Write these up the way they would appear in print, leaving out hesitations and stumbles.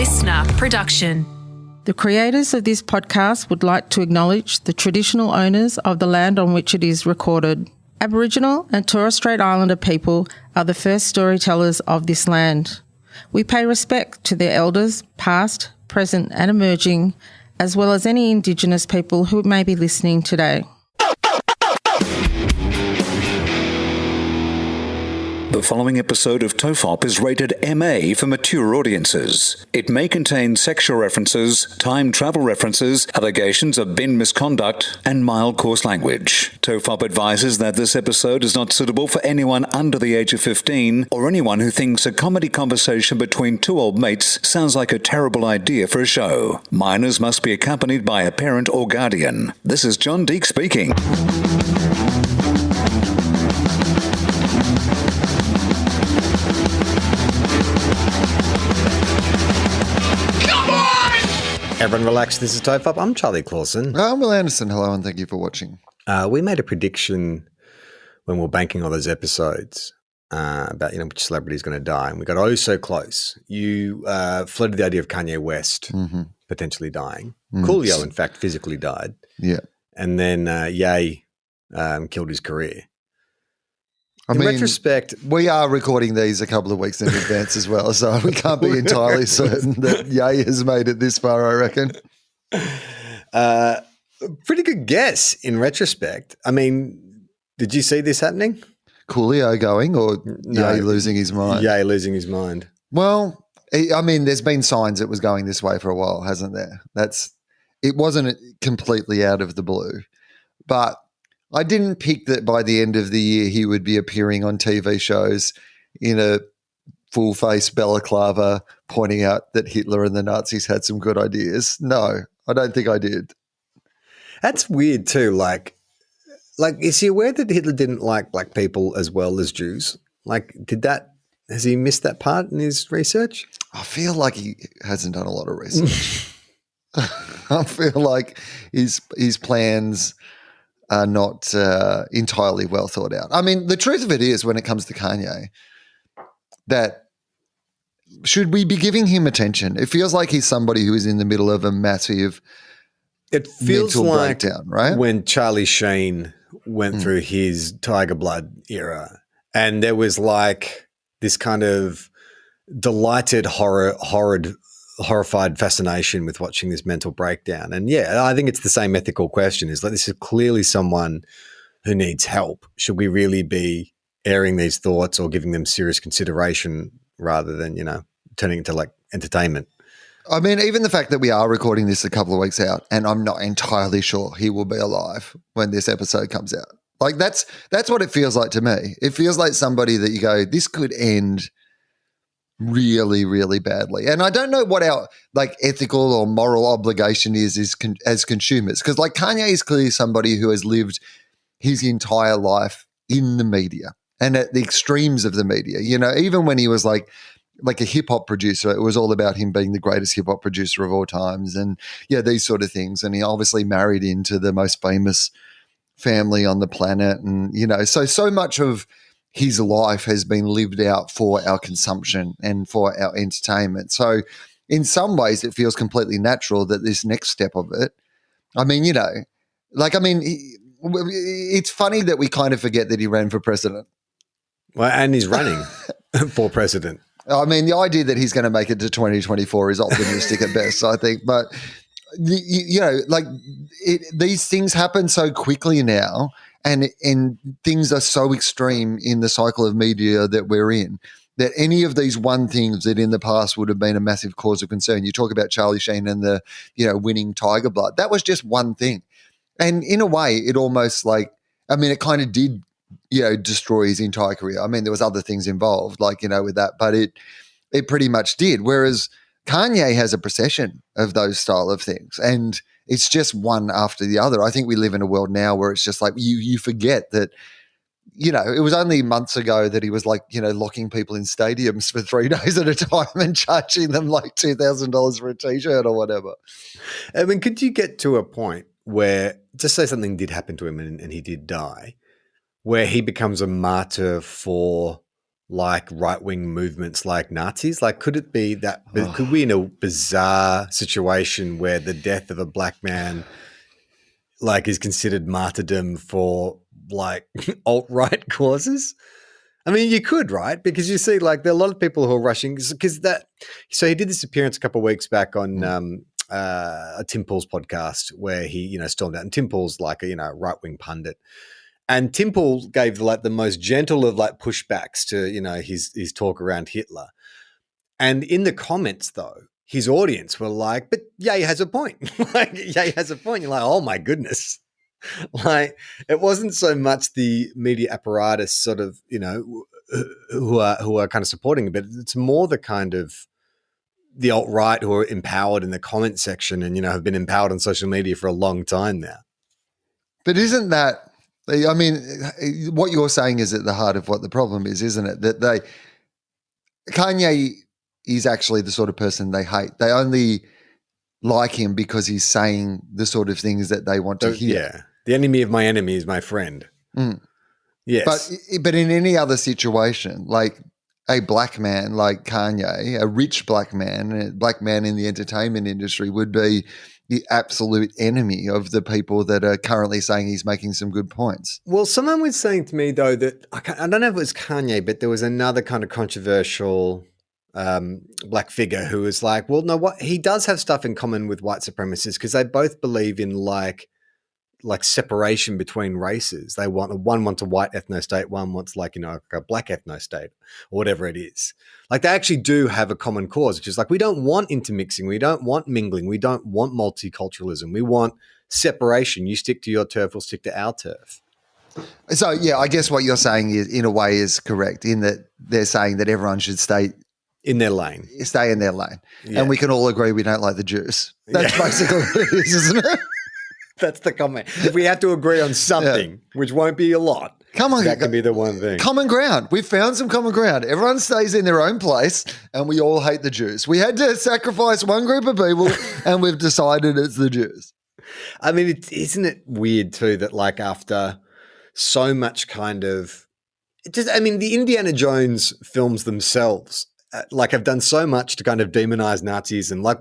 listener production. The creators of this podcast would like to acknowledge the traditional owners of the land on which it is recorded. Aboriginal and Torres Strait Islander people are the first storytellers of this land. We pay respect to their elders, past, present and emerging, as well as any Indigenous people who may be listening today. The following episode of TOFOP is rated MA for mature audiences. It may contain sexual references, time travel references, allegations of bin misconduct, and mild coarse language. TOFOP advises that this episode is not suitable for anyone under the age of 15 or anyone who thinks a comedy conversation between two old mates sounds like a terrible idea for a show. Minors must be accompanied by a parent or guardian. This is John Deek speaking. Everyone relax, this is TOFOP. I'm Charlie Clausen. I'm Will Anderson. Hello and thank you for watching. We made a prediction when we were banking all those episodes about which celebrity is going to die, and we got so close. You floated the idea of Kanye West potentially dying. Coolio, in fact, physically died. Yeah. And then Ye killed his career. In mean, retrospect, we are recording these a couple of weeks in advance as well, so we can't be entirely certain that Ye has made it this far, I reckon. Pretty good guess in retrospect. I mean, did you see this happening? Coolio going or No. Ye losing his mind? Ye losing his mind. Well, I mean, there's been signs it was going this way for a while, hasn't there? It wasn't completely out of the blue, but I didn't pick that by the end of the year he would be appearing on TV shows in a full-face balaclava pointing out that Hitler and the Nazis had some good ideas. No, I don't think I did. That's weird too. Like, is he aware that Hitler didn't like black people as well as Jews? Like, has he missed that part in his research? I feel like he hasn't done a lot of research. I feel like his plans are not entirely well thought out. I mean, the truth of it is, when it comes to Kanye, that should we be giving him attention? It feels like he's somebody who is in the middle of a massive mental breakdown, right? When Charlie Sheen went through his Tiger Blood era, and there was like this kind of delighted horrified fascination with watching this mental breakdown. And yeah, I think it's the same ethical question, is like, this is clearly someone who needs help. Should we really be airing these thoughts or giving them serious consideration rather than, turning into like entertainment? I mean, even the fact that we are recording this a couple of weeks out, and I'm not entirely sure he will be alive when this episode comes out. Like, that's what it feels like to me. It feels like somebody that you go, this could end really, really badly. And I don't know what our ethical or moral obligation is as consumers, because Kanye is clearly somebody who has lived his entire life in the media and at the extremes of the media. Even when he was like a hip hop producer, it was all about him being the greatest hip hop producer of all times, and these sort of things. And he obviously married into the most famous family on the planet, and so much of his life has been lived out for our consumption and for our entertainment. So in some ways it feels completely natural that this next step of it, it's funny that we kind of forget that he ran for president. Well, and he's running for president. I mean, the idea that he's going to make it to 2024 is optimistic at best, I think. But, these things happen so quickly now, and things are so extreme in the cycle of media that we're in, that any of these one things that in the past would have been a massive cause of concern. You talk about Charlie Sheen and the, winning Tiger Blood. That was just one thing. And in a way, it almost it kind of did, destroy his entire career. I mean, there was other things involved, with that, but it pretty much did. Whereas Kanye has a procession of those style of things, and it's just one after the other. I think we live in a world now where it's just like you forget that, it was only months ago that he was locking people in stadiums for 3 days at a time and charging them $2,000 for a T-shirt or whatever. I mean, could you get to a point where, just say something did happen to him and he did die, where he becomes a martyr for like right-wing movements like Nazis? Like, could it be that, could we in a bizarre situation where the death of a black man like is considered martyrdom for like alt-right causes? I mean, you could, right? Because you see, like, there are a lot of people who are rushing because that. So he did this appearance a couple of weeks back on a Tim Pool's podcast where he, stormed out. And Tim Pool's like a right-wing pundit, and Tim Pool gave like the most gentle of like pushbacks to his talk around Hitler. And in the comments, though, his audience were like, "But yeah, he has a point. Like, yeah, he has a point." You're like, "Oh my goodness." Like, it wasn't so much the media apparatus sort of, who are kind of supporting it, but it's more the kind of the alt-right who are empowered in the comment section and, have been empowered on social media for a long time now. But isn't that, I mean, what you're saying is at the heart of what the problem is, isn't it? That Kanye is actually the sort of person they hate. They only like him because he's saying the sort of things that they want to hear. Yeah. The enemy of my enemy is my friend. Mm. Yes. But in any other situation, like a black man like Kanye, a rich black man in the entertainment industry would be the absolute enemy of the people that are currently saying he's making some good points. Well, someone was saying to me, though, that I don't know if it was Kanye, but there was another kind of controversial black figure who was like, well, no, what he does have stuff in common with white supremacists because they both believe in like separation between races. They one wants a white ethno-state, one wants like a black ethno-state or whatever it is. Like they actually do have a common cause, which is like we don't want intermixing, we don't want mingling, we don't want multiculturalism, we want separation. You stick to your turf, we'll stick to our turf. So yeah, I guess what you're saying is in a way is correct in that they're saying that everyone should stay in their lane. Stay in their lane. Yeah. And we can all agree we don't like the Jews. That's basically what it is, isn't it? That's the comment. If we have to agree on something, which won't be a lot, that can be the one thing. Common ground. We've found some common ground. Everyone stays in their own place and we all hate the Jews. We had to sacrifice one group of people and we've decided it's the Jews. I mean, isn't it weird too that like after so much kind of the Indiana Jones films themselves have done so much to kind of demonize Nazis and like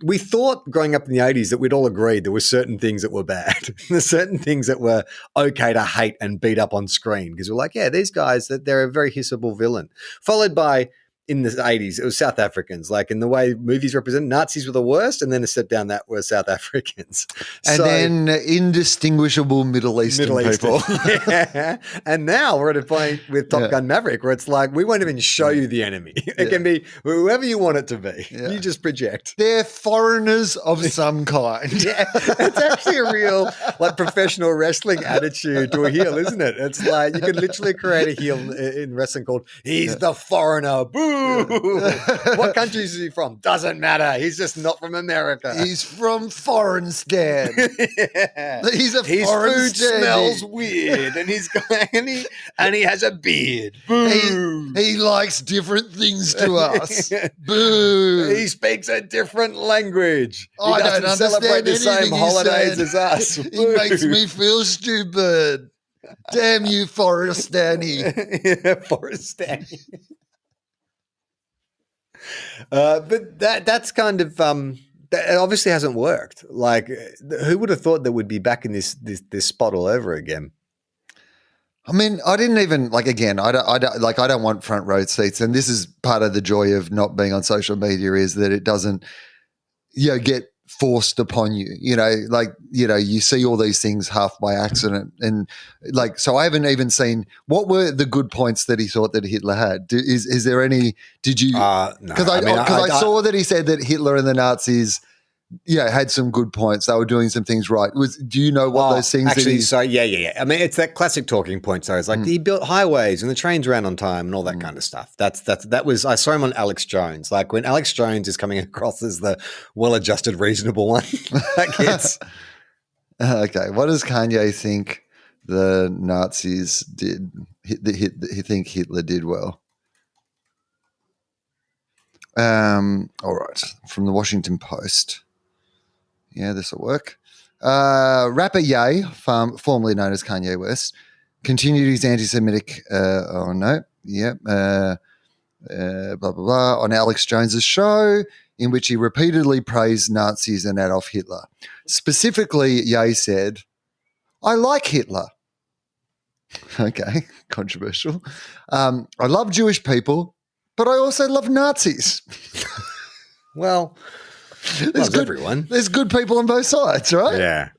we thought growing up in the 80s that we'd all agreed there were certain things that were bad. There's certain things that were okay to hate and beat up on screen because we're like, yeah, these guys, they're a very hissable villain. Followed by, in the 80s, it was South Africans. Like in the way movies represent, Nazis were the worst, and then a step down that were South Africans. And then indistinguishable Middle Eastern people. Yeah. And now we're at a point with Top Gun Maverick where it's like, we won't even show you the enemy. It can be whoever you want it to be. Yeah. You just project. They're foreigners of some kind. Yeah. It's actually a real like professional wrestling attitude to a heel, isn't it? It's like you could literally create a heel in wrestling called He's the Foreigner. Boo! What country is he from? Doesn't matter. He's just not from America. He's from foreign stand. Yeah. He's a his foreign food stand. Smells weird, and he has a beard. Boo. He likes different things to us. Boo. He speaks a different language. I doesn't don't celebrate the same holidays said. as us. He makes me feel stupid. Damn you, Forestani. Forestani. But that's kind of that obviously hasn't worked. Like, who would have thought that we'd be back in this spot all over again? I mean, I didn't even I don't want front row seats, and this is part of the joy of not being on social media is that it doesn't, get forced upon you. You see all these things half by accident, and so I haven't even seen what were the good points that he thought that Hitler had. Is there any? Did you? No. Because I saw that he said that Hitler and the Nazis, had some good points. They were doing some things right. Do you know what those things? Actually, yeah. I mean, it's that classic talking point. So it's like he built highways and the trains ran on time and all that kind of stuff. That was I saw him on Alex Jones. Like when Alex Jones is coming across as the well-adjusted, reasonable one, that gets. Okay, what does Kanye think the Nazis did? He think Hitler did well. All right, from the Washington Post. Yeah, this will work. Rapper Ye, formerly known as Kanye West, continued his anti-Semitic, blah, blah, blah, on Alex Jones's show, in which he repeatedly praised Nazis and Adolf Hitler. Specifically, Ye said, I like Hitler. Okay, controversial. I love Jewish people, but I also love Nazis. Well, everyone. There's good people on both sides, right? Yeah.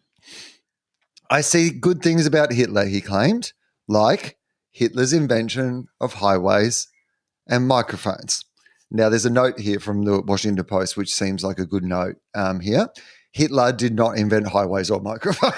I see good things about Hitler, he claimed, like Hitler's invention of highways and microphones. Now, there's a note here from the Washington Post, which seems like a good note here. Hitler did not invent highways or microphones.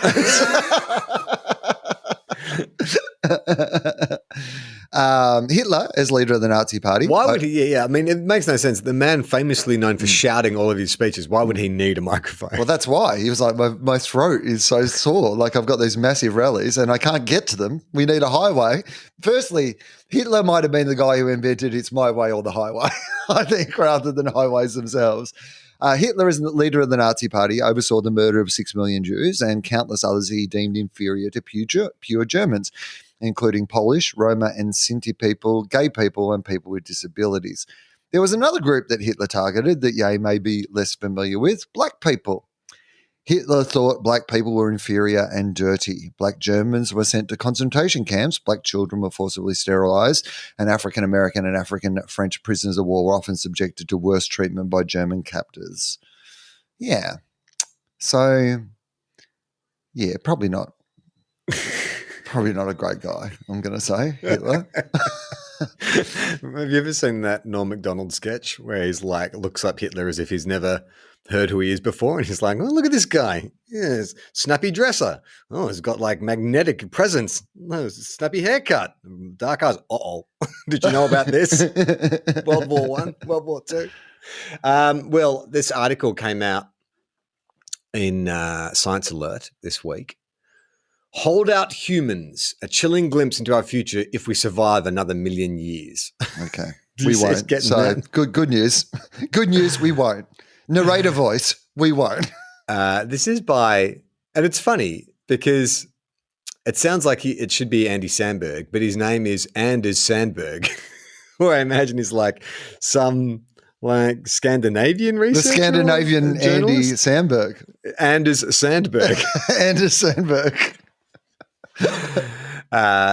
Hitler, as leader of the Nazi Party. Why would he? Yeah, I mean, it makes no sense. The man famously known for shouting all of his speeches. Why would he need a microphone? Well, that's why. He was like, my throat is so sore. Like, I've got these massive rallies and I can't get to them. We need a highway. Firstly, Hitler might have been the guy who invented it's my way or the highway, I think, rather than highways themselves. Hitler, as the leader of the Nazi Party, oversaw the murder of 6 million Jews and countless others he deemed inferior to pure Germans, including Polish, Roma and Sinti people, gay people, and people with disabilities. There was another group that Hitler targeted that Ye may be less familiar with, black people. Hitler thought black people were inferior and dirty. Black Germans were sent to concentration camps. Black children were forcibly sterilized, and African-American and African-French prisoners of war were often subjected to worse treatment by German captors. Yeah. So, yeah, probably not. Probably not a great guy, I'm going to say, Hitler. Have you ever seen that Norm Macdonald sketch where he's like, looks up Hitler as if he's never heard who he is before, and he's like, oh, look at this guy. Yes, snappy dresser. Oh, he's got like magnetic presence. No, snappy haircut. Dark eyes. Uh-oh. Did you know about this? World War I, World War II. Well, this article came out in Science Alert this week. Holdout humans, a chilling glimpse into our future if we survive another 1,000,000 years. Okay. We won't. So good news. Good news, we won't. Narrator voice, we won't. This is by, and it's funny because it sounds like it should be Andy Sandberg, but his name is Anders Sandberg, who I imagine is like some like Scandinavian researcher. The Scandinavian Andy Sandberg. Anders Sandberg. Anders Sandberg.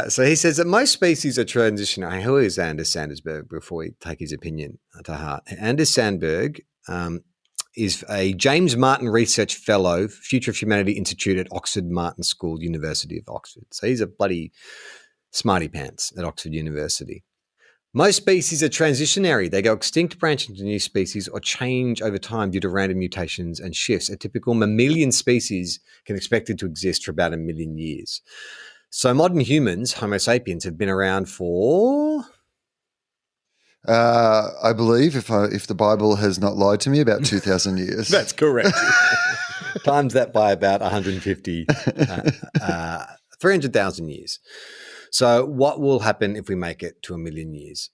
So he says that most species are transitioning. Who is Anders Sandberg before we take his opinion to heart? Anders Sandberg is a James Martin Research Fellow, Future of Humanity Institute at Oxford Martin School, University of Oxford. So he's a bloody smarty pants at Oxford University. Most species are transitionary. They go extinct, branch into new species, or change over time due to random mutations and shifts. A typical mammalian species can expect it to exist for about 1,000,000 years. So modern humans, Homo sapiens, have been around for... I believe, if the Bible has not lied to me, about 2,000 years. That's correct. Times that by about 150, 300,000 years. So what will happen if we make it to 1,000,000 years?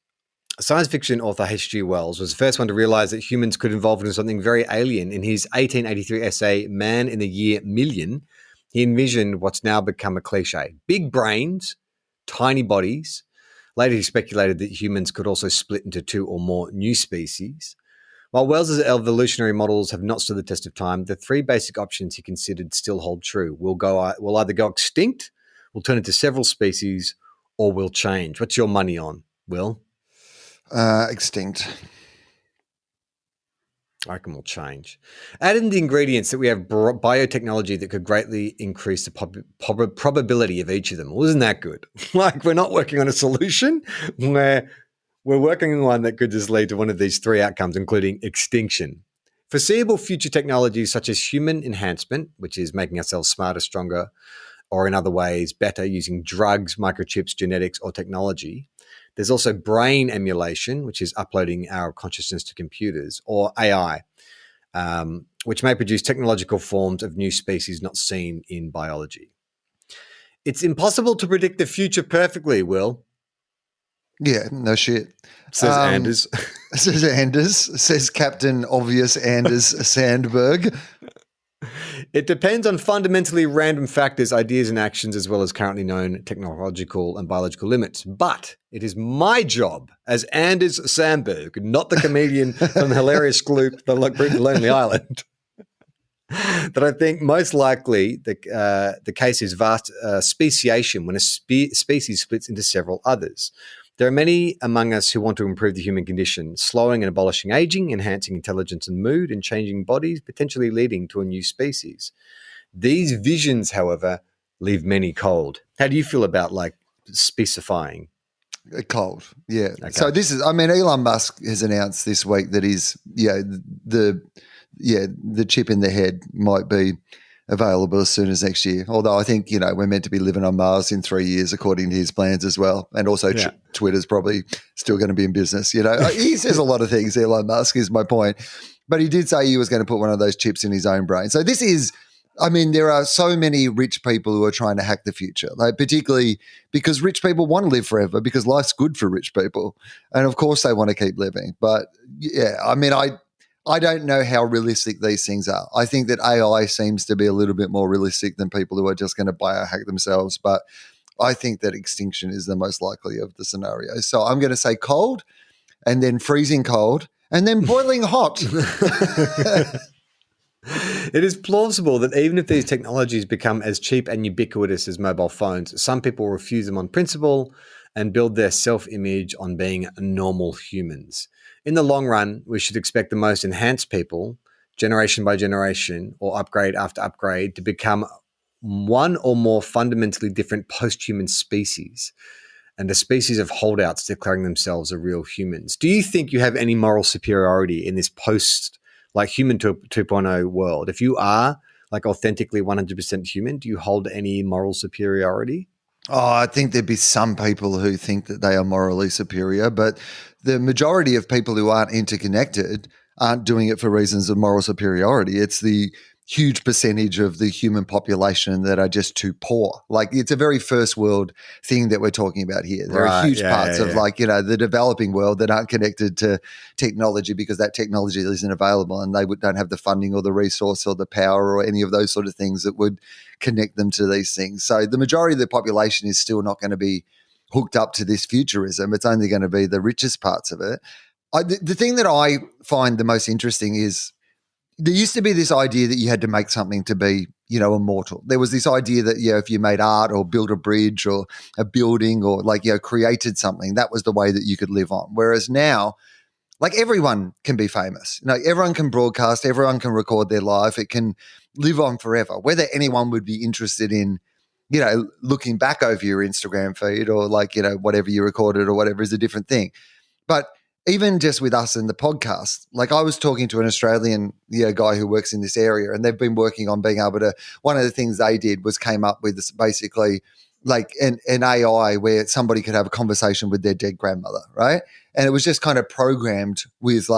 Science fiction author H.G. Wells was the first one to realize that humans could evolve into something very alien. In his 1883 essay, Man in the Year Million, he envisioned what's now become a cliche. Big brains, tiny bodies. Later, he speculated that humans could also split into 2 or more new species. While Wells's evolutionary models have not stood the test of time, the 3 basic options he considered still hold true. We'll either go extinct, we'll turn into several species, or we'll change. What's your money on, Will? Extinct. I reckon we'll change. Add in the ingredients that we have biotechnology that could greatly increase the probability of each of them. Well, isn't that good? Like, we're not working on a solution. We're working on one that could just lead to one of these 3 outcomes, including extinction. Foreseeable future technologies such as human enhancement, which is making ourselves smarter, stronger, or in other ways better using drugs, microchips, genetics, or technology. There's also brain emulation, which is uploading our consciousness to computers, or AI, which may produce technological forms of new species not seen in biology. It's impossible to predict the future perfectly, Will. Yeah, no shit. Says Anders. Says Anders. Says Captain Obvious Anders Sandberg. It depends on fundamentally random factors, ideas, and actions, as well as currently known technological and biological limits. But it is my job as Anders Sandberg, not the comedian from the hilarious group, The Lonely Island, that I think most likely the case is vast speciation when a species splits into several others. There are many among us who want to improve the human condition, slowing and abolishing aging, enhancing intelligence and mood, and changing bodies, potentially leading to a new species. These visions, however, leave many cold. How do you feel about specifying? Cold, yeah. Okay. So Elon Musk has announced this week that the chip in the head might be available as soon as next year. Although I think, we're meant to be living on Mars in 3 years according to his plans as well. And also Twitter's probably still going to be in business. He says a lot of things, Elon Musk, is my point. But he did say he was going to put one of those chips in his own brain. So this is, there are so many rich people who are trying to hack the future, particularly because rich people want to live forever because life's good for rich people. And of course they want to keep living. But I don't know how realistic these things are. I think that AI seems to be a little bit more realistic than people who are just going to biohack themselves. But I think that extinction is the most likely of the scenarios. So I'm going to say cold, and then freezing cold, and then boiling hot. It is plausible that even if these technologies become as cheap and ubiquitous as mobile phones, some people refuse them on principle and build their self-image on being normal humans. In the long run, we should expect the most enhanced people, generation by generation or upgrade after upgrade, to become one or more fundamentally different post-human species, and a species of holdouts declaring themselves as real humans. Do you think you have any moral superiority in this human 2.0 world? If you are authentically 100% human, do you hold any moral superiority? Oh, I think there'd be some people who think that they are morally superior, but the majority of people who aren't interconnected aren't doing it for reasons of moral superiority. It's the huge percentage of the human population that are just too poor. It's a very first world thing that we're talking about here. There are huge parts of the developing world that aren't connected to technology because that technology isn't available and they don't have the funding or the resource or the power or any of those sort of things that would connect them to these things. So the majority of the population is still not going to be hooked up to this futurism. It's only going to be the richest parts of it. The thing that I find the most interesting is there used to be this idea that you had to make something to be, immortal. There was this idea that, if you made art or built a bridge or a building or created something, that was the way that you could live on. Whereas now, everyone can be famous. Everyone can broadcast, everyone can record their life. It can live on forever. Whether anyone would be interested in, looking back over your Instagram feed or whatever you recorded or whatever is a different thing. But even just with us in the podcast, I was talking to an Australian guy who works in this area, and they've been working on being able to, one of the things they did was came up with this basically an AI where somebody could have a conversation with their dead grandmother, right? And it was just kind of programmed with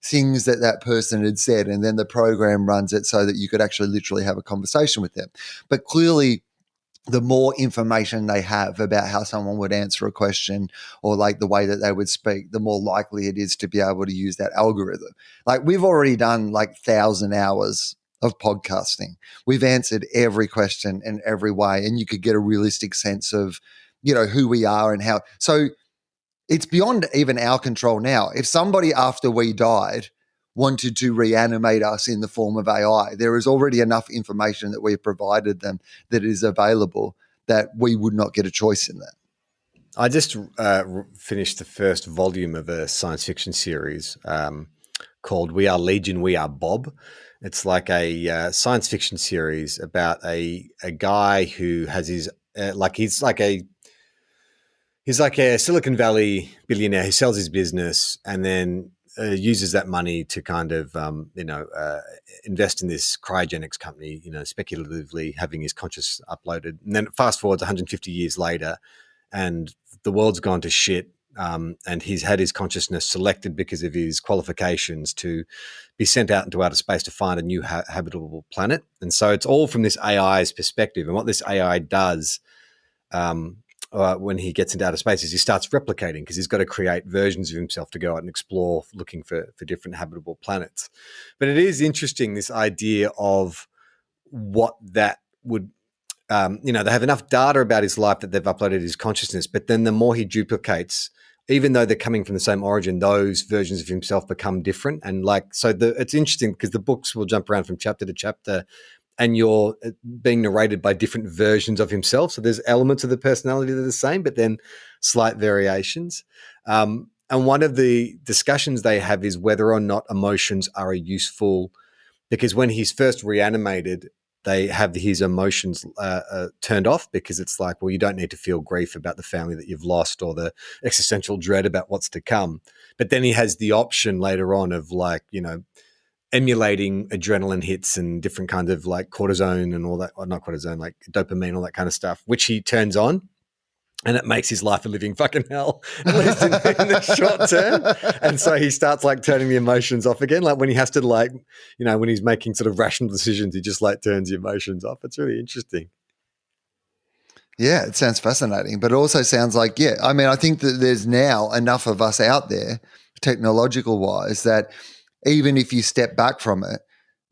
things that person had said, and then the program runs it so that you could actually literally have a conversation with them. But clearly, the more information they have about how someone would answer a question or the way that they would speak, the more likely it is to be able to use that algorithm. We've already done 1,000 hours of podcasting. We've answered every question in every way, and you could get a realistic sense of, who we are and how. So it's beyond even our control now. If somebody after we died wanted to reanimate us in the form of AI, there is already enough information that we've provided them that is available that we would not get a choice in that. I just finished the first volume of a science fiction series called We Are Legion, We Are Bob. It's a science fiction series about a guy who has his he's like a Silicon Valley billionaire who sells his business and then uses that money to kind of, invest in this cryogenics company, speculatively having his conscious uploaded. And then fast forwards 150 years later and the world's gone to shit. And he's had his consciousness selected because of his qualifications to be sent out into outer space to find a new habitable planet. And so it's all from this AI's perspective. And what this AI does when he gets into outer space is he starts replicating because he's got to create versions of himself to go out and explore looking for different habitable planets. But it is interesting, this idea of what that would, they have enough data about his life that they've uploaded his consciousness, but then the more he duplicates, even though they're coming from the same origin, those versions of himself become different. And it's interesting because the books will jump around from chapter to chapter and you're being narrated by different versions of himself. So there's elements of the personality that are the same, but then slight variations. And one of the discussions they have is whether or not emotions are useful, because when he's first reanimated, they have his emotions turned off because it's like, well, you don't need to feel grief about the family that you've lost or the existential dread about what's to come. But then he has the option later on of emulating adrenaline hits and different kinds of cortisone and all that, or not cortisone, dopamine, all that kind of stuff, which he turns on. And it makes his life a living fucking hell, at least in the short term. And so he starts turning the emotions off again. When he has to when he's making sort of rational decisions, he just turns the emotions off. It's really interesting. Yeah, it sounds fascinating, but it also sounds like, I think that there's now enough of us out there, technological wise, that even if you step back from it,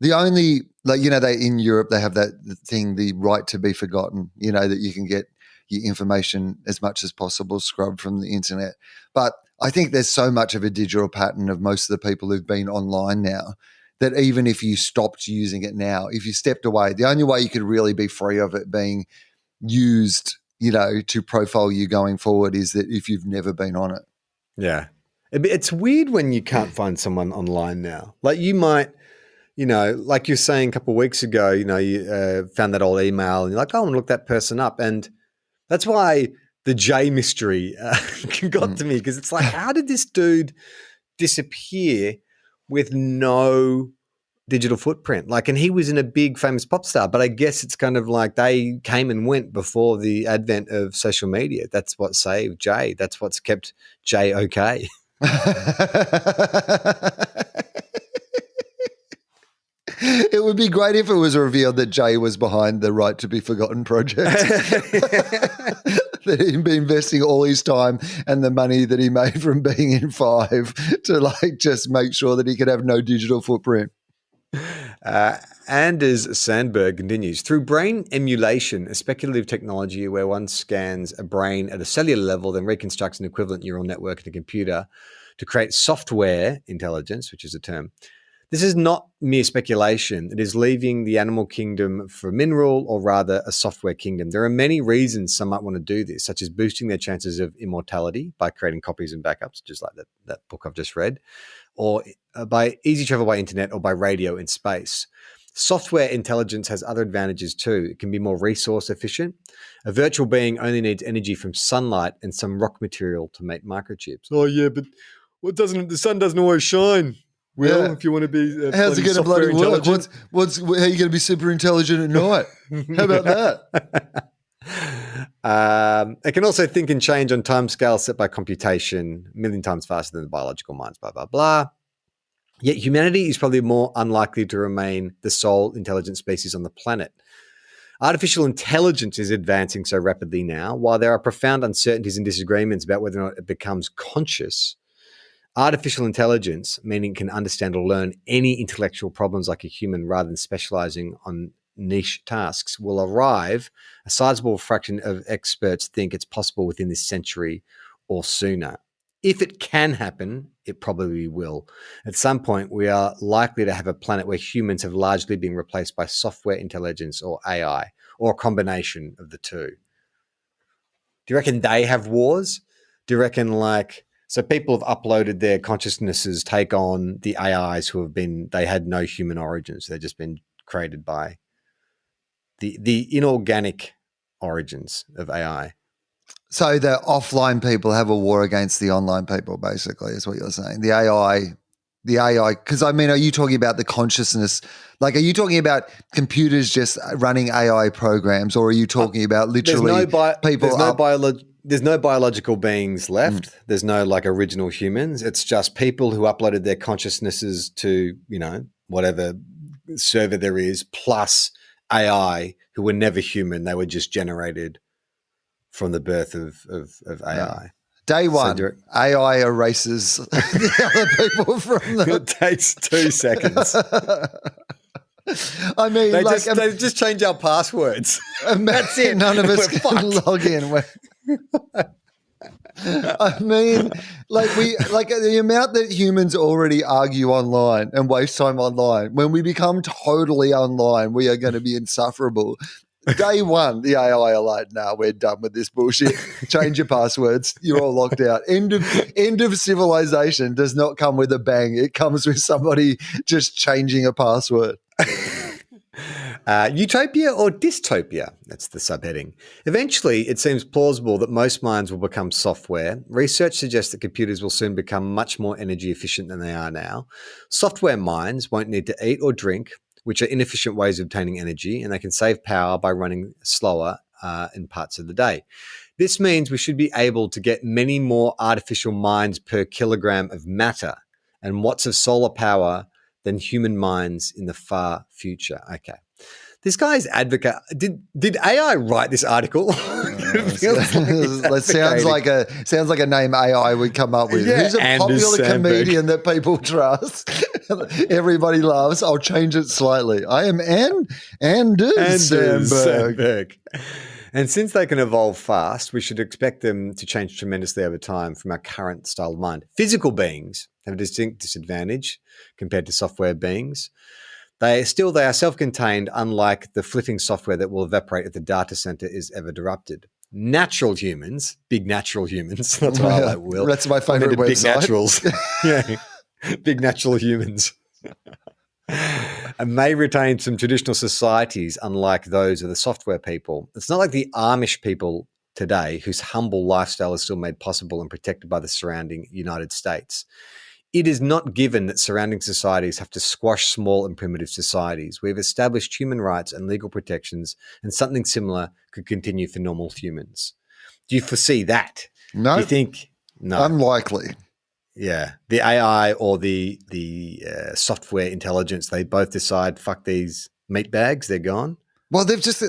the only, they in Europe, they have that thing, the right to be forgotten, that you can get your information as much as possible scrubbed from the internet. But I think there's so much of a digital pattern of most of the people who've been online now that even if you stopped using it now, if you stepped away, the only way you could really be free of it being used, to profile you going forward is that if you've never been on it. Yeah. It's weird when you can't find someone online now. You might, like you're saying a couple of weeks ago, you found that old email and you're like, oh, I'm going to look that person up. And that's why the J mystery got to me, because it's how did this dude disappear with no digital footprint? And he was in a big famous pop star, but I guess it's kind of they came and went before the advent of social media. That's what saved Jay. That's what's kept Jay okay. It would be great if it was revealed that Jay was behind the Right to Be Forgotten project. That he'd been investing all his time and the money that he made from being in Five to just make sure that he could have no digital footprint. Anders Sandberg continues, through brain emulation, a speculative technology where one scans a brain at a cellular level, then reconstructs an equivalent neural network in a computer to create software intelligence, which is a term. This is not mere speculation. It is leaving the animal kingdom for mineral, or rather a software kingdom. There are many reasons some might want to do this, such as boosting their chances of immortality by creating copies and backups, just like that book I've just read, or by easy travel by internet or by radio in space. Software intelligence has other advantages too. It can be more resource efficient. A virtual being only needs energy from sunlight and some rock material to make microchips. Oh yeah, but the sun doesn't always shine. If you want to be how's it going to bloody work? How are you going to be super intelligent at night? How about that? It can also think and change on timescales set by computation, a million times faster than the biological minds, blah, blah, blah. Yet humanity is probably more unlikely to remain the sole intelligent species on the planet. Artificial intelligence is advancing so rapidly now. While there are profound uncertainties and disagreements about whether or not it becomes conscious, artificial intelligence, meaning it can understand or learn any intellectual problems like a human rather than specializing on niche tasks, will arrive. A sizable fraction of experts think it's possible within this century or sooner. If it can happen, it probably will. At some point, we are likely to have a planet where humans have largely been replaced by software intelligence or AI, or a combination of the two. Do you reckon they have wars? Do you reckon so people have uploaded their consciousnesses, take on the AIs they had no human origins. They've just been created by the inorganic origins of AI. So the offline people have a war against the online people, basically, is what you're saying. The AI, because are you talking about the consciousness? Are you talking about computers just running AI programs, or are you talking about literally people? There's no biological beings left. There's no original humans. It's just people who uploaded their consciousnesses to, whatever server there is, plus AI who were never human. They were just generated from the birth of AI. Yeah. Day one, AI erases the other people from the... It takes 2 seconds. I mean, they just change our passwords. That's it. None of us can log in. I mean, the amount that humans already argue online and waste time online. When we become totally online, we are going to be insufferable. Day one, the AI are like, "Nah, we're done with this bullshit. Change your passwords. You're all locked out." End of civilization does not come with a bang. It comes with somebody just changing a password. Utopia or dystopia? That's the subheading. Eventually, it seems plausible that most minds will become software. Research suggests that computers will soon become much more energy efficient than they are now. Software minds won't need to eat or drink, which are inefficient ways of obtaining energy, and they can save power by running slower in parts of the day. This means we should be able to get many more artificial minds per kilogram of matter and watts of solar power than human minds in the far future. Okay. This guy's advocate. Did AI write this article? That sounds like a name AI would come up with. Yeah, Who's a Anders popular Sandberg. comedian that people trust? Everybody loves. I'll change it slightly. I am Anders Sandberg. And since they can evolve fast, we should expect them to change tremendously over time from our current style of mind. Physical beings have a distinct disadvantage compared to software beings. They are self-contained, unlike the flitting software that will evaporate if the data center is ever disrupted. Natural humans, big natural humans, that's what I like, Will. That's my favorite website. Big naturals. Yeah, big natural humans. And may retain some traditional societies, unlike those of the software people. It's not like the Amish people today, whose humble lifestyle is still made possible and protected by the surrounding United States. It is not given that surrounding societies have to squash small and primitive societies. We have established human rights and legal protections, and something similar could continue for normal humans. Do you foresee that? No. Do you think? No. Unlikely. Yeah. The AI or the software intelligence, they both decide, fuck these meat bags, they're gone. Well, they've just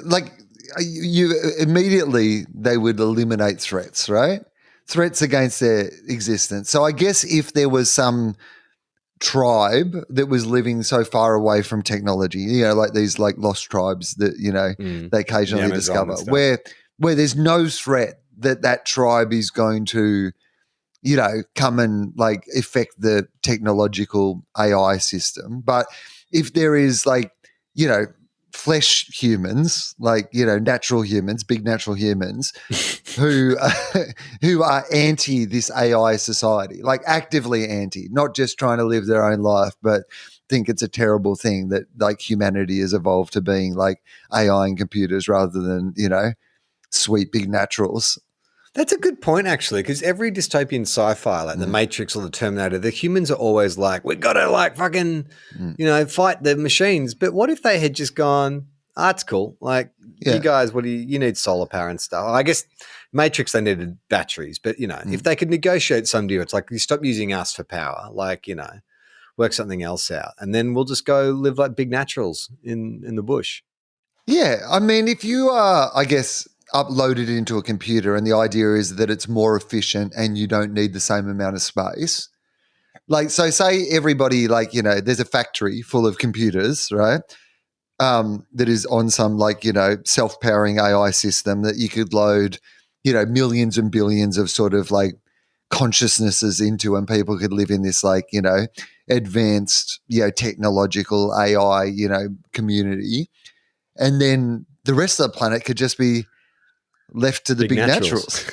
you immediately they would eliminate threats, right? Threats against their existence. So I guess if there was some tribe that was living so far away from technology, like these lost tribes that, they occasionally discover where there's no threat that tribe is going to, come and affect the technological AI system. But if there is flesh humans, natural humans, big natural humans, who are anti this AI society, actively anti, not just trying to live their own life, but think it's a terrible thing that humanity has evolved to being AI and computers rather than sweet big naturals. That's a good point, actually, because every dystopian sci-fi, like The Matrix or The Terminator, the humans are always we got to fucking, fight the machines. But what if they had just gone, it's cool. You guys, you need solar power and stuff. I guess Matrix, they needed batteries. But, if they could negotiate some deal, it's you stop using us for power, work something else out. And then we'll just go live like big naturals in the bush. Yeah. I mean, if you are, I guess, uploaded into a computer and the idea is that it's more efficient and you don't need the same amount of space. So say everybody, there's a factory full of computers, right? That is on some self-powering AI system that you could load, millions and billions of sort of consciousnesses into, and people could live in this advanced, technological AI, community. And then the rest of the planet could just be left to the big naturals.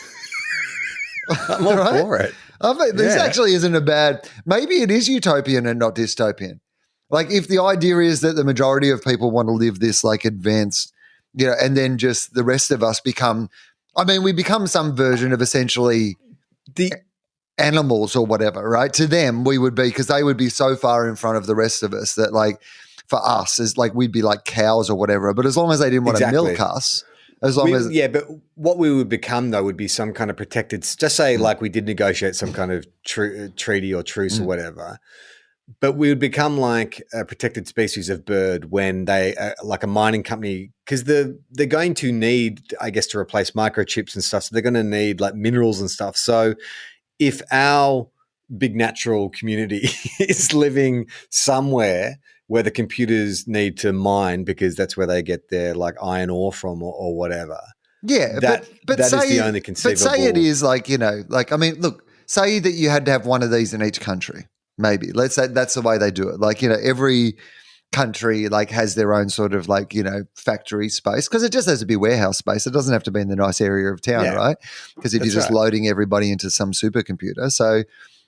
I'm all for it. I mean, this actually isn't a bad. Maybe it is utopian and not dystopian. If the idea is that the majority of people want to live this advanced, and then just the rest of us become. I mean, we become some version of essentially the animals or whatever, right? To them, we would be, because they would be so far in front of the rest of us that for us is we'd be like cows or whatever. But as long as they didn't want to milk us. But what we would become, though, would be some kind of protected, just say we did negotiate some kind of treaty or truce or whatever, but we would become a protected species of bird when they, a mining company, because they're going to need, I guess, to replace microchips and stuff, so they're going to need minerals and stuff. So if our big natural community is living somewhere where the computers need to mine because that's where they get their like iron ore from or whatever. Yeah, That is the only conceivable. But say it is like, like, I mean, look, say that you had to have one of these in each country, maybe. Let's say that's the way they do it. Like, every country like has their own sort of like, factory space, because it just has to be warehouse space. It doesn't have to be in the nice area of town, right? Because if you're just loading everybody into some supercomputer. So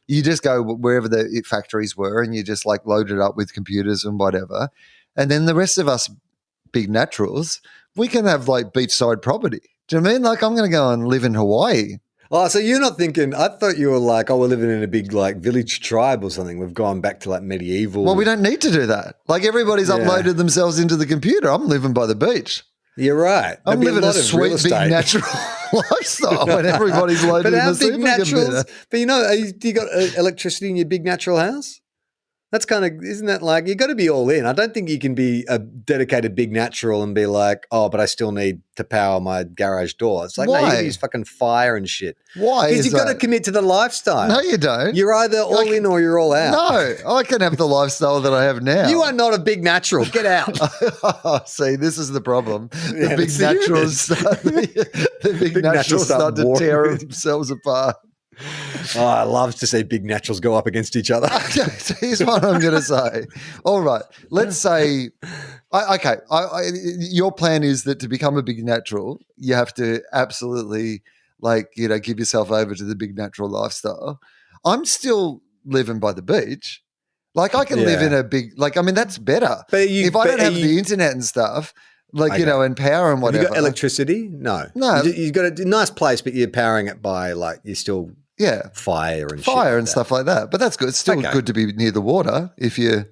you just go wherever the factories were and you just like load it up with computers and whatever. And then the rest of us big naturals, we can have like beachside property. Do you know what I mean? Like I'm going to go and live in Hawaii. Oh, so you're not thinking, I thought you were like, we're living in a big like village tribe or something. We've gone back to like medieval. Well, we don't need to do that. Like everybody's uploaded themselves into the computer. I'm living by the beach. You're right. I'm living a sweet big natural lifestyle when everybody's loaded in the supercomputer. But you got electricity in your big natural house? That's kind of, isn't that like, you got to be all in. I don't think you can be a dedicated big natural and be like, oh, but I still need to power my garage door. It's like, why? No, you got to use fucking fire and shit. Why? Because you've got to commit to the lifestyle. No, you don't. You're either all in or you're all out. No, I can have the lifestyle that I have now. You are not a big natural. Get out. See, this is the problem. The big naturals start to tear themselves apart. Oh, I love to see big naturals go up against each other. Here's what I'm going to say. All right, let's say, your plan is that to become a big natural, you have to absolutely give yourself over to the big natural lifestyle. I'm still living by the beach. Like I can live in a big, that's better. But if I don't have the internet and stuff, and power and whatever. Have you got electricity? No. You've got a nice place, but you're powering it by you're still fire and stuff like that. But that's good. It's still good to be near the water if you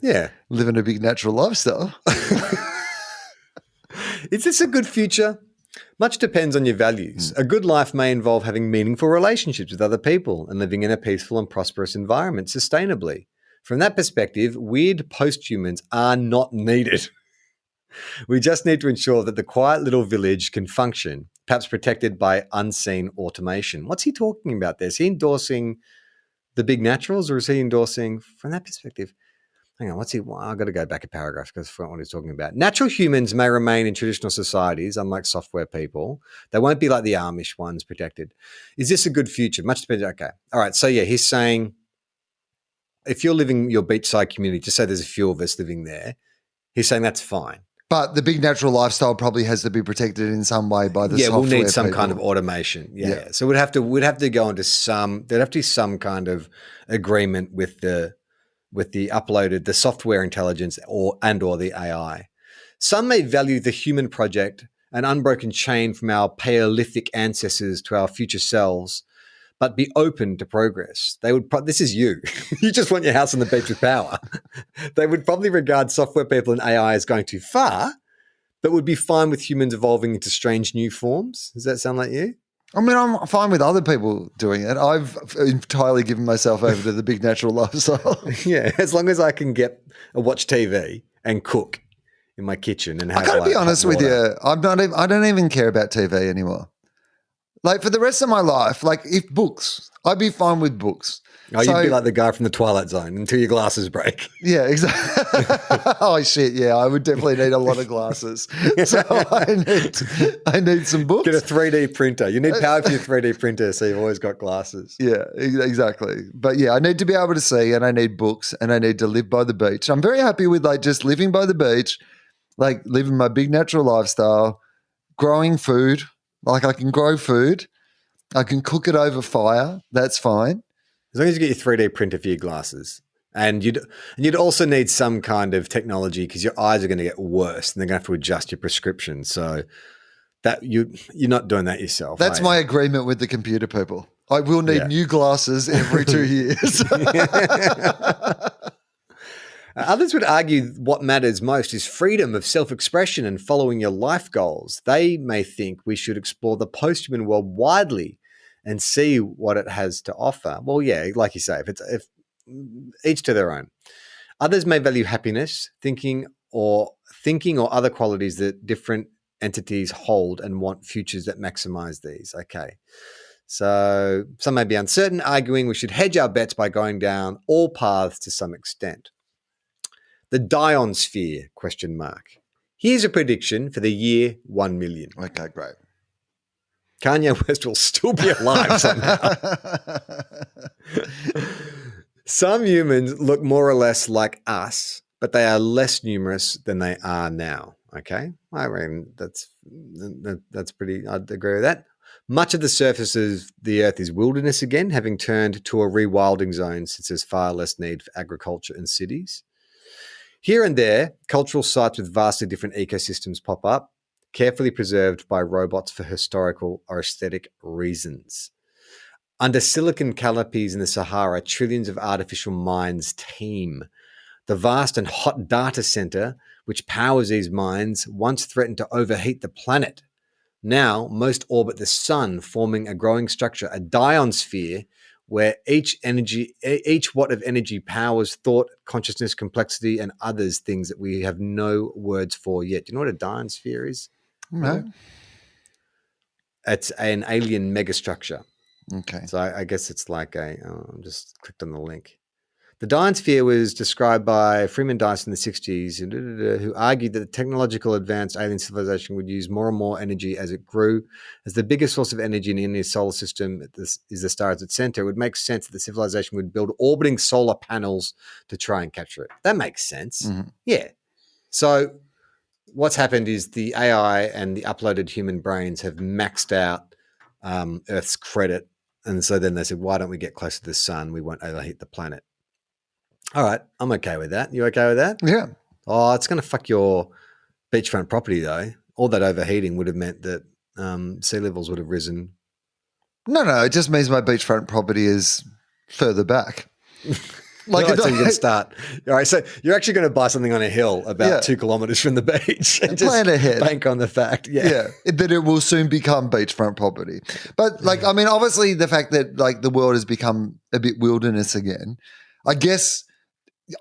live in a big natural lifestyle. Is this a good future? Much depends on your values. A good life may involve having meaningful relationships with other people and living in a peaceful and prosperous environment sustainably. From that perspective, weird post-humans are not needed. We just need to ensure that the quiet little village can function, perhaps protected by unseen automation. What's he talking about there? Is he endorsing the big naturals, or is he endorsing, from that perspective, hang on, I've got to go back a paragraph because I forgot what he's talking about. Natural humans may remain in traditional societies, unlike software people. They won't be like the Amish ones protected. Is this a good future? Much depends. Okay. All right. So he's saying if you're living your beachside community, just say there's a few of us living there, he's saying that's fine. But the big natural lifestyle probably has to be protected in some way by the software. Yeah, we'll need some kind of automation. Yeah. So we'd have to go into there'd have to be some kind of agreement with the uploaded, the software intelligence or the AI. Some may value the human project, an unbroken chain from our Paleolithic ancestors to our future selves, but be open to progress. They would. This is you. You just want your house on the beach with power. They would probably regard software people and AI as going too far, but would be fine with humans evolving into strange new forms. Does that sound like you? I mean, I'm fine with other people doing it. I've entirely given myself over to the big natural lifestyle. Yeah, as long as I can watch TV and cook in my kitchen and have. I gotta be honest with you. I don't even care about TV anymore. Like for the rest of my life, if books, I'd be fine with books. Oh, you'd be like the guy from the Twilight Zone until your glasses break. Yeah, exactly. Oh shit, yeah, I would definitely need a lot of glasses. So I need some books. Get a 3D printer. You need power for your 3D printer, so you've always got glasses. Yeah, exactly. But yeah, I need to be able to see, and I need books, and I need to live by the beach. I'm very happy with just living by the beach, living my big natural lifestyle, growing food. I can grow food. I can cook it over fire. That's fine. As long as you get your 3D printer for your glasses. And you'd also need some kind of technology because your eyes are going to get worse and they're going to have to adjust your prescription. So that you're not doing that yourself. That's my agreement with the computer people. I will need new glasses every 2 years. Others would argue what matters most is freedom of self-expression and following your life goals. They may think we should explore the post-human world widely and see what it has to offer. Well, yeah, like you say, if each to their own. Others may value happiness, thinking or other qualities that different entities hold and want futures that maximize these. Okay. So some may be uncertain, arguing we should hedge our bets by going down all paths to some extent. The Dionsphere, ? Here's a prediction for the year 1 million. Okay, great. Kanye West will still be alive somehow. Some humans look more or less like us, but they are less numerous than they are now. Okay, I reckon that's pretty. I'd agree with that. Much of the surface of the Earth is wilderness again, having turned to a rewilding zone since there's far less need for agriculture and cities. Here and there, cultural sites with vastly different ecosystems pop up, carefully preserved by robots for historical or aesthetic reasons. Under silicon canopies in the Sahara, trillions of artificial minds teem. The vast and hot data center, which powers these minds, once threatened to overheat the planet. Now, most orbit the sun, forming a growing structure, a dionsphere, where each watt of energy powers thought, consciousness, complexity, and others things that we have no words for yet. Do you know what a dionsphere is? No. It's an alien megastructure. Okay. So I guess it's like I just clicked on the link. The Dionsphere was described by Freeman Dyson in the 60s, who argued that the technological advanced alien civilization would use more and more energy as it grew. As the biggest source of energy in the solar system is the star at its center, it would make sense that the civilization would build orbiting solar panels to try and capture it. That makes sense. Mm-hmm. Yeah. So what's happened is the AI and the uploaded human brains have maxed out Earth's credit. And so then they said, why don't we get closer to the sun? We won't overheat the planet. All right, I'm okay with that. You okay with that? Yeah. Oh, it's going to fuck your beachfront property, though. All that overheating would have meant that sea levels would have risen. No. It just means my beachfront property is further back. Like, so you can start. All right, so you're actually going to buy something on a hill about 2 kilometers from the beach and just plan ahead. Bank on the fact, that it will soon become beachfront property. But I mean, obviously, the fact that the world has become a bit wilderness again, I guess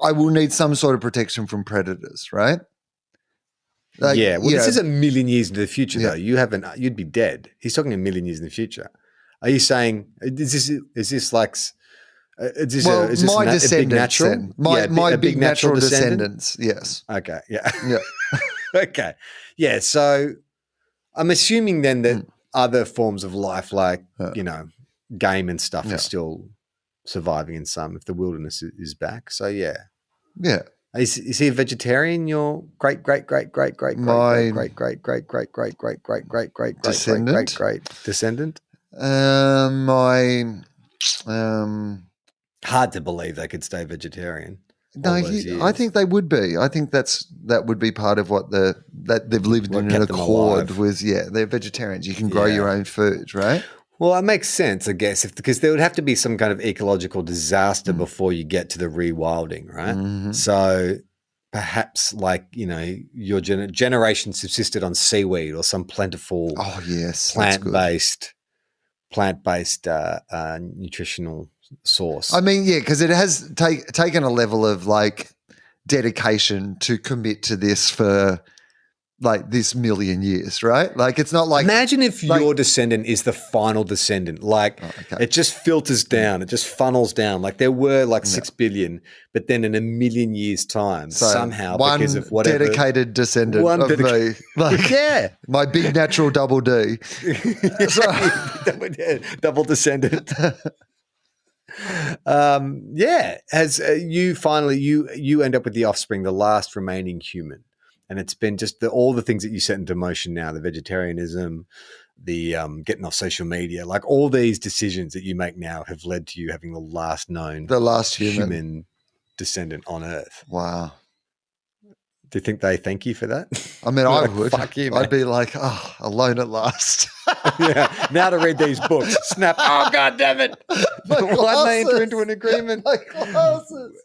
I will need some sort of protection from predators, right? This is a million years into the future, though. You'd be dead. He's talking a million years in the future. Are you saying is this like? Is this my a big descendants, natural? My big natural descendant? descendants, yes. Okay, yeah. Yeah. Okay. Yeah, so I'm assuming then that other forms of life like, game and stuff are still surviving in some if the wilderness is back. So, yeah. Yeah. Is he a vegetarian, your great descendant? Hard to believe they could stay vegetarian. No, I think they would be. I think that would be part of that they've lived in an accord with. Yeah, they're vegetarians. You can grow your own food, right? Well, that makes sense, I guess, because there would have to be some kind of ecological disaster before you get to the rewilding, right? Mm-hmm. So perhaps your generation subsisted on seaweed or some plentiful plant-based nutritional source. I mean, yeah, because it has taken a level of dedication to commit to this for this million years, right? It's not like imagine if your descendant is the final descendant. It just filters down, it just funnels down. There were 6 billion, but then in a million years' time, somehow because of whatever dedicated descendant of me, my big natural double D, double descendant. As you finally you end up with the offspring, the last remaining human. And it's been just all the things that you set into motion now, the vegetarianism, the getting off social media, all these decisions that you make now have led to you having the last human descendant on Earth. Wow. Do you think they thank you for that? I mean, I would. Fuck you, man. I'd be alone at last. Now to read these books. Snap. Oh, God damn it. Why did they enter into an agreement? My glasses.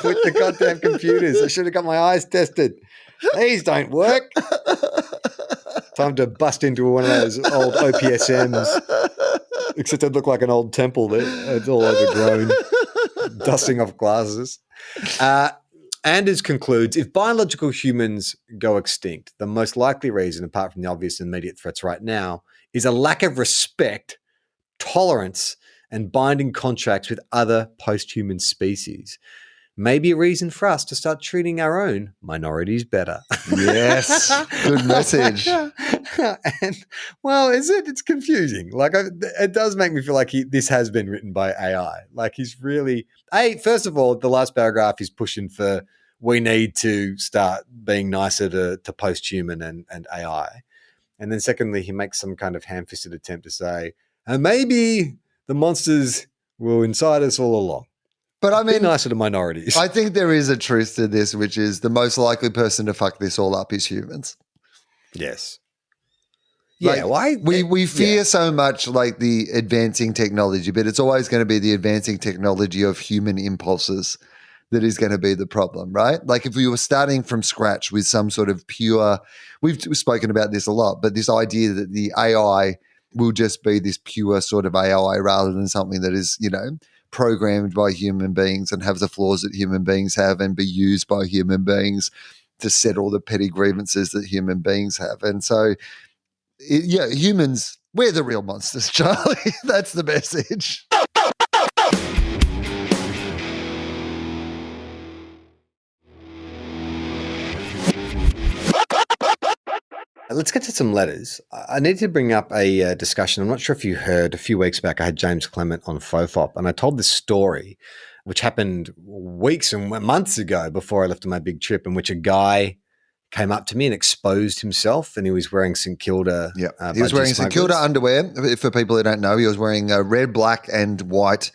With the goddamn computers. I should have got my eyes tested. These don't work. Time to bust into one of those old OPSMs. Except it looked like an old temple there. It's all overgrown. Dusting off glasses. Anders concludes, if biological humans go extinct, the most likely reason, apart from the obvious and immediate threats right now, is a lack of respect, tolerance, and binding contracts with other post-human species. maybe a reason for us to start treating our own minorities better. Yes, good message. And well, is it? It's confusing. Like it does make me feel like this has been written by AI. Like he's really. First of all, the last paragraph is pushing for we need to start being nicer to post-human and AI. And then secondly, he makes some kind of ham-fisted attempt to say, and maybe the monsters were inside us all along. But I mean, be nicer to minorities. I think there is a truth to this, which is the most likely person to fuck this all up is humans. Yes. Like, we fear so much like the advancing technology, but it's always going to be the advancing technology of human impulses that is going to be the problem, right? Like if we were starting from scratch with some sort of pure, we've spoken about this a lot, but this idea that the AI will just be this pure sort of AI rather than something that is, programmed by human beings and have the flaws that human beings have and be used by human beings to settle the petty grievances that human beings have. And so, humans, we're the real monsters, Charlie. That's the message. Let's get to some letters. I need to bring up a discussion. I'm not sure if you heard a few weeks back, I had James Clement on TOFOP, and I told this story, which happened weeks and months ago before I left on my big trip, in which a guy came up to me and exposed himself, and he was wearing St Kilda. Yeah, he was wearing St Kilda underwear. For people who don't know, he was wearing red, black, and white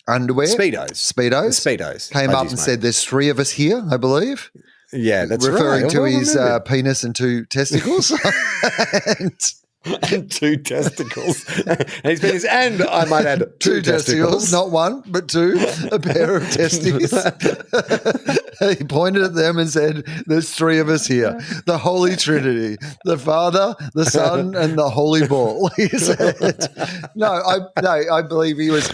underwear. Speedos. Came up and said, "There's three of us here, I believe." Yeah, that's referring right. to his penis and two testicles. and two testicles. And I might add two testicles. Not one, but two, a pair of testes. He pointed at them and said, "There's three of us here. The Holy Trinity, the Father, the Son, and the Holy Ball." He said, I believe he was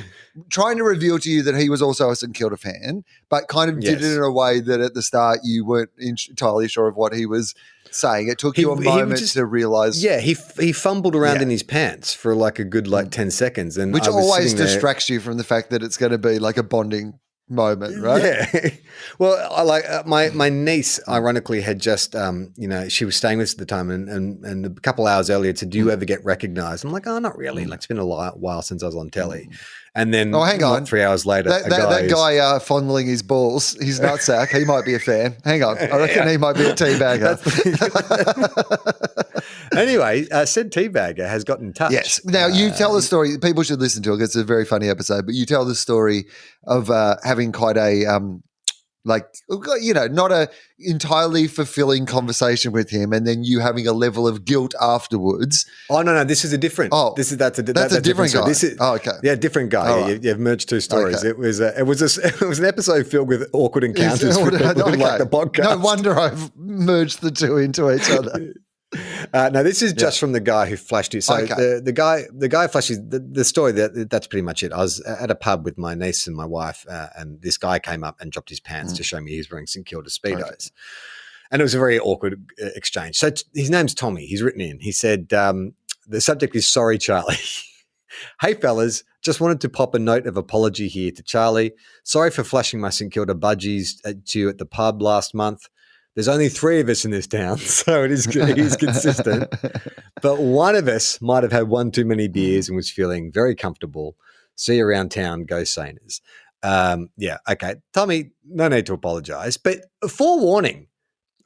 trying to reveal to you that he was also a St Kilda fan, but kind of did it in a way that at the start you weren't entirely sure of what he was saying. It took you a moment to realize. Yeah, he fumbled around in his pants for like a good 10 seconds. And which always distracts you from the fact that it's going to be like a bonding moment, right? Yeah. Well, I like my niece, ironically, had just, she was staying with us at the time, and a couple hours earlier said, "Do you ever get recognized?" I'm like, "Oh, not really. Like it's been a while since I was on telly." And then, hang on, 3 hours later, that guy fondling his balls, his nutsack, he might be a fan. Hang on, I reckon he might be a teabagger. Anyway, said teabagger has got in touch. Yes. Now you tell the story. People should listen to it because it's a very funny episode. But you tell the story of having quite a not a entirely fulfilling conversation with him, and then you having a level of guilt afterwards. Oh no, this is a different. Oh, that's a different guy. Okay. Different guy. Right. You've merged two stories. Okay. It was an episode filled with awkward encounters with people who like the podcast. No wonder I've merged the two into each other. No, this is just from the guy who flashed it. So the guy flashes the story. That's pretty much it. I was at a pub with my niece and my wife, and this guy came up and dropped his pants to show me he was wearing St Kilda Speedos. Okay. And it was a very awkward exchange. So his name's Tommy. He's written in. He said, the subject is "Sorry, Charlie." "Hey, fellas, just wanted to pop a note of apology here to Charlie. Sorry for flashing my St Kilda budgies to you at the pub last month. There's only 3 of us in this town, so it is consistent. But one of us might have had one too many beers and was feeling very comfortable. See you around town. Go Saners." Okay. Tommy, no need to apologize, but a forewarning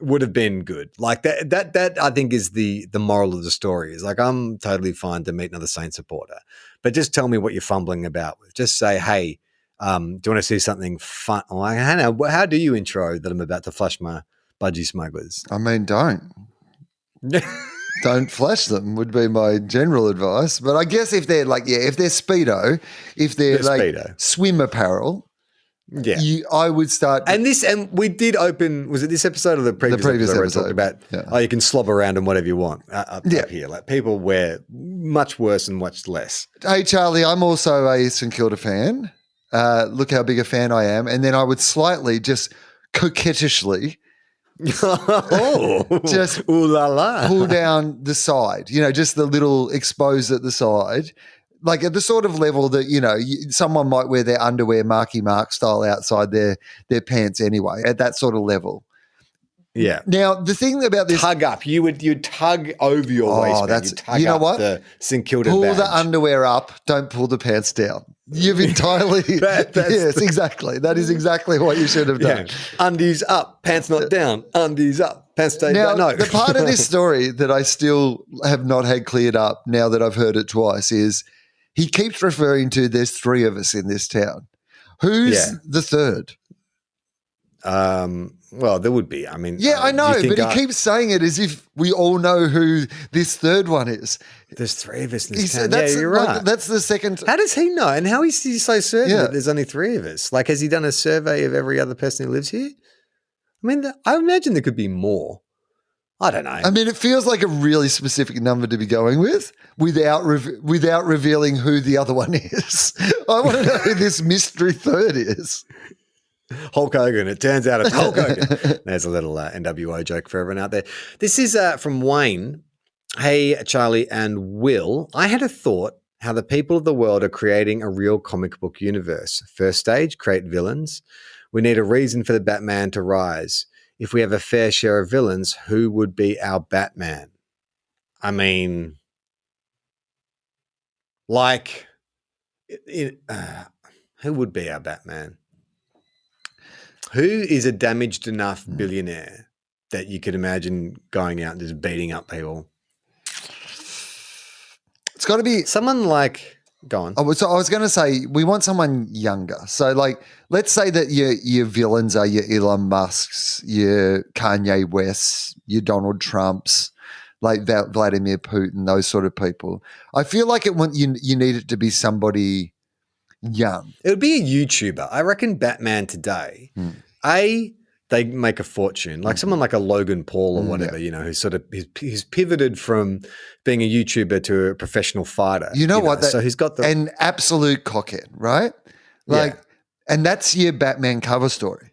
would have been good. Like that I think is the moral of the story. Is like, I'm totally fine to meet another Saint supporter, but just tell me what you're fumbling about with. Just say, "Hey, do you want to see something fun?" Like, Hannah, how do you intro that I'm about to flush my budgie smugglers? I mean, don't flash them would be my general advice. But I guess if they're if they're Speedo, if they're Speedo. Swim apparel, I would start. And we did open. Was it this episode or the previous episode? Where I talked about you can slob around and whatever you want up here. Like people wear much worse and much less. Hey Charlie, I'm also a St Kilda fan. Look how big a fan I am. And then I would slightly, just coquettishly, just ooh la la, pull down the side, just the little exposed at the side, like at the sort of level that, someone might wear their underwear Marky Mark style outside their pants anyway, at that sort of level. Yeah. Now, the thing about this, Tug up. You'd tug over your waistband. You'd tug up what? the St Kilda pull badge. the underwear up, don't pull the pants down. You've entirely, yes, exactly. That is exactly what you should have done. Yeah. Undies up, pants not down. Undies up, pants stay Now, down. No. the part of this story that I still have not had cleared up now that I've heard it twice is he keeps referring to there's 3 of us in this town. Who's the third? Well, there would be. I mean, yeah, I know, but he keeps saying it as if we all know who this third one is. There's 3 of us in this town. You're right. That's the second. How does he know? And how is he so certain that there's only 3 of us? Like, has he done a survey of every other person who lives here? I mean, I imagine there could be more. I don't know. I mean, it feels like a really specific number to be going with without revealing who the other one is. I want to know who this mystery third is. Hulk Hogan. It turns out it's Hulk Hogan. There's a little NWO joke for everyone out there. This is from Wayne. Hey, Charlie and Will. I had a thought how the people of the world are creating a real comic book universe. First stage, create villains. We need a reason for the Batman to rise. If we have a fair share of villains, who would be our Batman? I mean, like, who would be our Batman? Who is a damaged enough billionaire that you could imagine going out and just beating up people? It's got to be someone like, go on. So I was going to say, we want someone younger. So like, let's say that your villains are your Elon Musks, your Kanye Wests, your Donald Trumps, like Vladimir Putin, those sort of people. I feel like you need it to be somebody young. It would be a YouTuber. I reckon Batman today, they make a fortune. Like someone like a Logan Paul or whatever, who's sort of he's pivoted from being a YouTuber to a professional fighter. You know what? So he's got an absolute cockhead, right? Like, and that's your Batman cover story.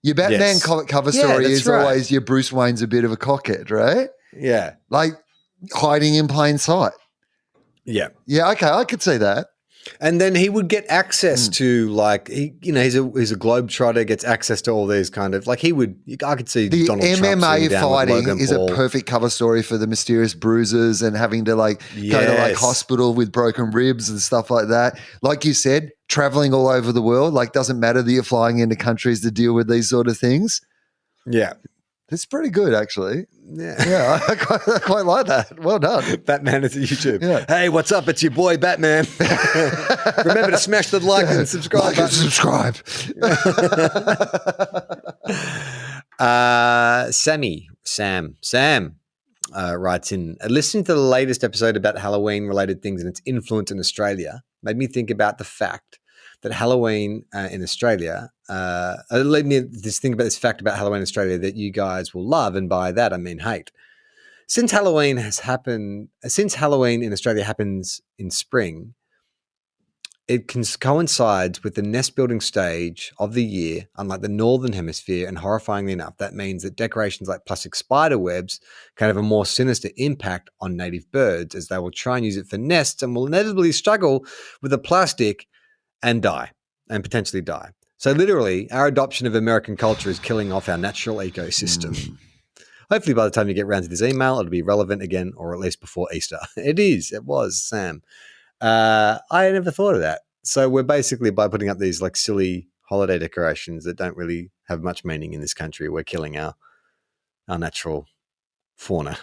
Your Batman cover story is always your Bruce Wayne's a bit of a cockhead, right? Yeah. Like hiding in plain sight. Yeah. Yeah, okay, I could see that. And then he would get access to like he's a globetrotter, gets access to all these kind of like I could see the Donald Trump MMA fighting is Paul. A perfect cover story for the mysterious bruises and having to go to like hospital with broken ribs and stuff like that. Like you said, traveling all over the world, like doesn't matter that you're flying into countries to deal with these sort of things. Yeah. It's pretty good, actually. Yeah, I quite like that. Well done. Batman is a YouTube. Yeah. Hey, what's up? It's your boy Batman. Remember to smash the like and subscribe. Like and subscribe. Sam writes in, listening to the latest episode about Halloween-related things and its influence in Australia made me think about the fact that Halloween in Australia, led me to think about this fact about Halloween in Australia that you guys will love, and by that I mean hate. Since Halloween in Australia happens in spring, it coincides with the nest building stage of the year, unlike the Northern Hemisphere, and horrifyingly enough, that means that decorations like plastic spider webs can have a more sinister impact on native birds, as they will try and use it for nests and will inevitably struggle with the plastic and potentially die. So literally, our adoption of American culture is killing off our natural ecosystem. Hopefully by the time you get around to this email, it'll be relevant again, or at least before Easter. It was, Sam. I never thought of that. So we're basically, by putting up these like silly holiday decorations that don't really have much meaning in this country, we're killing our natural fauna.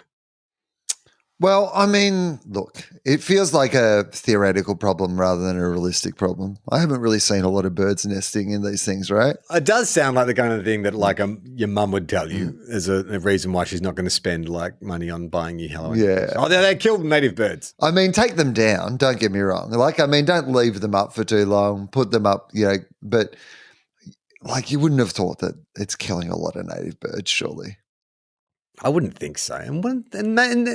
Well, I mean, look, it feels like a theoretical problem rather than a realistic problem. I haven't really seen a lot of birds nesting in these things, right? It does sound like the kind of thing that like your mum would tell you as a reason why she's not going to spend like money on buying you Halloween. Yeah. Oh, they killed native birds. I mean, take them down. Don't get me wrong. Like, I mean, don't leave them up for too long. Put them up, but like you wouldn't have thought that it's killing a lot of native birds, surely. I wouldn't think so. And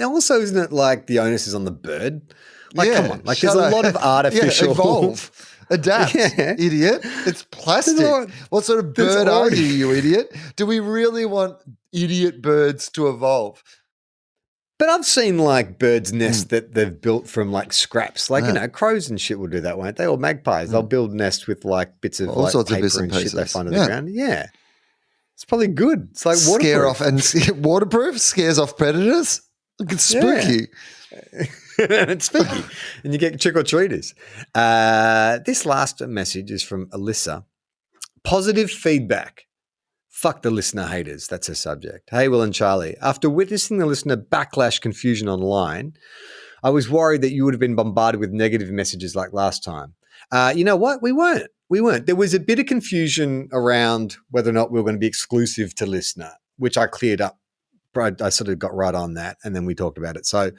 also, isn't it like the onus is on the bird? Like, come on. Like, there's a lot of artificial... evolve. Adapt, idiot. It's plastic. What sort of bird are you idiot? Do we really want idiot birds to evolve? But I've seen like birds' nests that they've built from like scraps. Like, crows and shit will do that, won't they? Or magpies. They'll build nests with like bits of all like sorts paper of bits and shit pieces. they find on the ground. Yeah. It's probably good. It's like waterproof. Scare off and waterproof, scares off predators. Look, it's spooky. It's spooky. And you get trick-or-treaters. This last message is from Alyssa. Positive feedback. Fuck the listener haters. That's her subject. Hey, Will and Charlie. After witnessing the listener backlash confusion online, I was worried that you would have been bombarded with negative messages like last time. You know what? We weren't. There was a bit of confusion around whether or not we were going to be exclusive to listener, which I cleared up. I sort of got right on that, and then we talked about it. So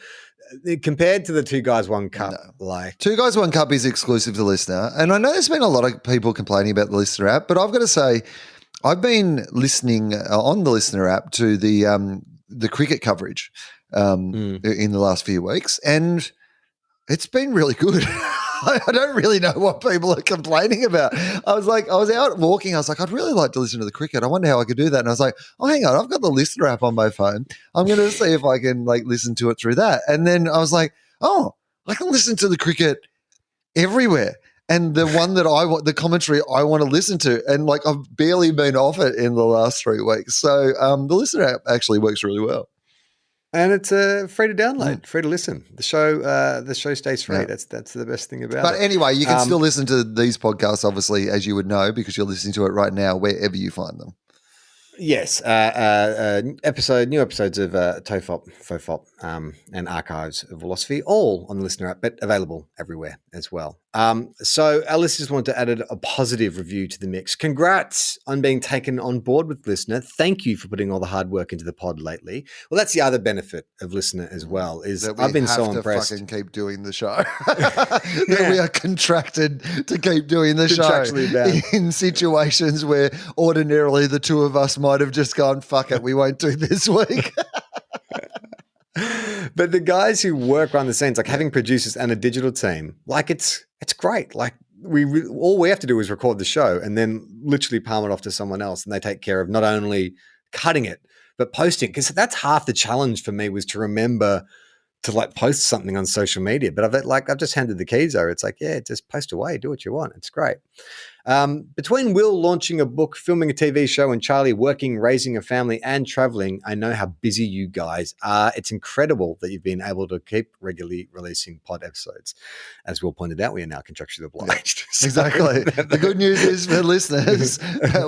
compared to the Two Guys, One Cup, Two Guys, One Cup is exclusive to listener. And I know there's been a lot of people complaining about the listener app, but I've got to say, I've been listening on the listener app to the cricket coverage in the last few weeks, and it's been really good. I don't really know what people are complaining about. I was out walking. I was like, I'd really like to listen to the cricket. I wonder how I could do that. And I was like, oh, hang on, I've got the listener app on my phone. I'm going to see if I can like listen to it through that. And then I was like, oh, I can listen to the cricket everywhere. And the one that the commentary I want to listen to. And like, I've barely been off it in the last 3 weeks. So the listener app actually works really well. And it's free to download, free to listen. The show stays free. Yeah. That's the best thing about it. But anyway, you can still listen to these podcasts, obviously, as you would know, because you're listening to it right now, wherever you find them. Yes, new episodes of TOFOP, FOFOP, and Archives of Philosophy, all on the listener app, but available everywhere as well. So Alice just wanted to add a positive review to the mix. Congrats on being taken on board with Listener. Thank you for putting all the hard work into the pod lately. Well, that's the other benefit of Listener as well, is I've been so impressed. Fucking keep doing the show. That we are contracted to keep doing the show in situations where ordinarily the two of us might have just gone, fuck it, we won't do this week. But the guys who work behind the scenes, like having producers and a digital team, like it's great. Like all we have to do is record the show and then literally palm it off to someone else, and they take care of not only cutting it but posting. Because that's half the challenge for me, was to remember to like post something on social media. But I've just handed the keys over. It's like, yeah, just post away, do what you want. It's great. Between Will launching a book, filming a TV show, and Charlie working, raising a family, and traveling, I know how busy you guys are. It's incredible that you've been able to keep regularly releasing pod episodes. As Will pointed out, we are now contractually obliged. So, exactly. The good news is for listeners,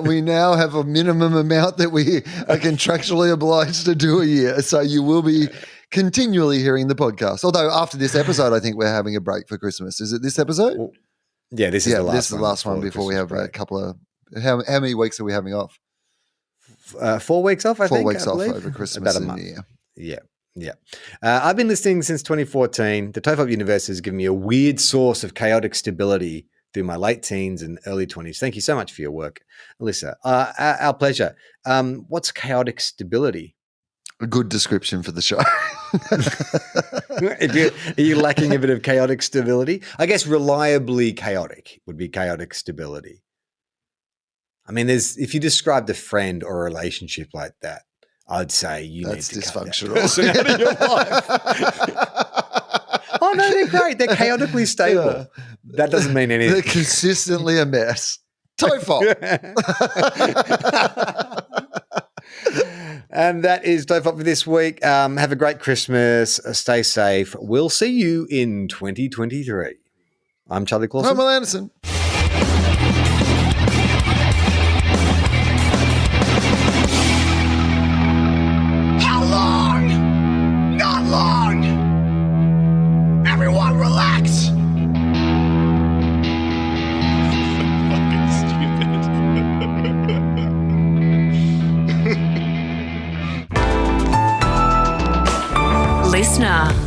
we now have a minimum amount that we are contractually obliged to do a year. So you will be continually hearing the podcast. Although after this episode, I think we're having a break for Christmas. Is it this episode? Well, yeah, this is the last one. This is the last one before we have break. A couple of how many weeks are we having off? 4 weeks off, I think. 4 weeks off over Christmas. About a month. Yeah. I've been listening since 2014. The TOFOP universe has given me a weird source of chaotic stability through my late teens and early 20s. Thank you so much for your work, Alyssa. Our pleasure. What's chaotic stability? A good description for the show. Are you lacking a bit of chaotic stability? I guess reliably chaotic would be chaotic stability. I mean, if you described a friend or a relationship like that, I'd say that's need to dysfunctional. Cut that person out of your life. Oh no, they're great. They're chaotically stable. Yeah. That doesn't mean anything. They're consistently a mess. TOFOP. And that is TOFOP for this week. Have a great Christmas. Stay safe. We'll see you in 2023. I'm Charlie Clausen. I'm Will Anderson. How long? Not long. Everyone relax. Listener.